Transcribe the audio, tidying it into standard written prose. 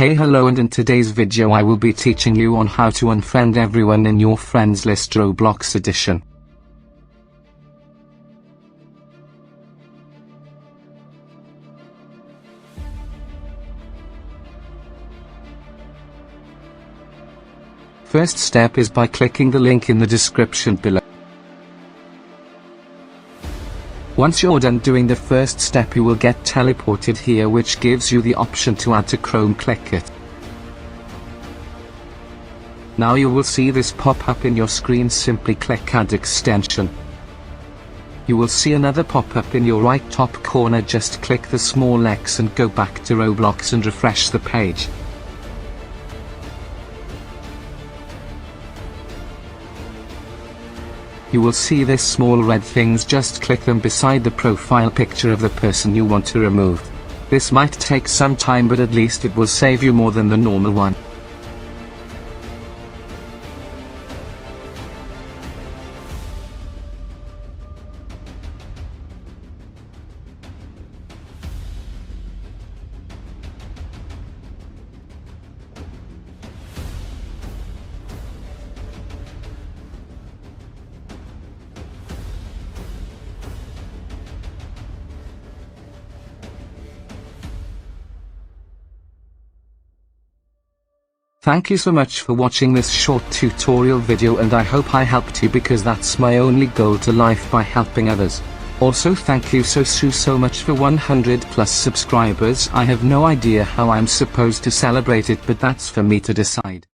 Hey hello, and in today's video I will be teaching you on how to unfriend everyone in your friends list Roblox edition. First step is by clicking the link in the description below. Once you're done doing the first step, you will get teleported here, which gives you the option to add to Chrome. Click it. Now you will see this pop up in your screen. Simply click Add Extension. You will see another pop up in your right top corner. Just click the small X and go back to Roblox and refresh the page. You will see this small red things. Just click them beside the profile picture of the person you want to remove. This might take some time, but at least it will save you more than the normal one. Thank you so much for watching this short tutorial video, and I hope I helped you, because that's my only goal to life, by helping others. Also thank you so much for 100+ subscribers. I have no idea how I'm supposed to celebrate it, but that's for me to decide.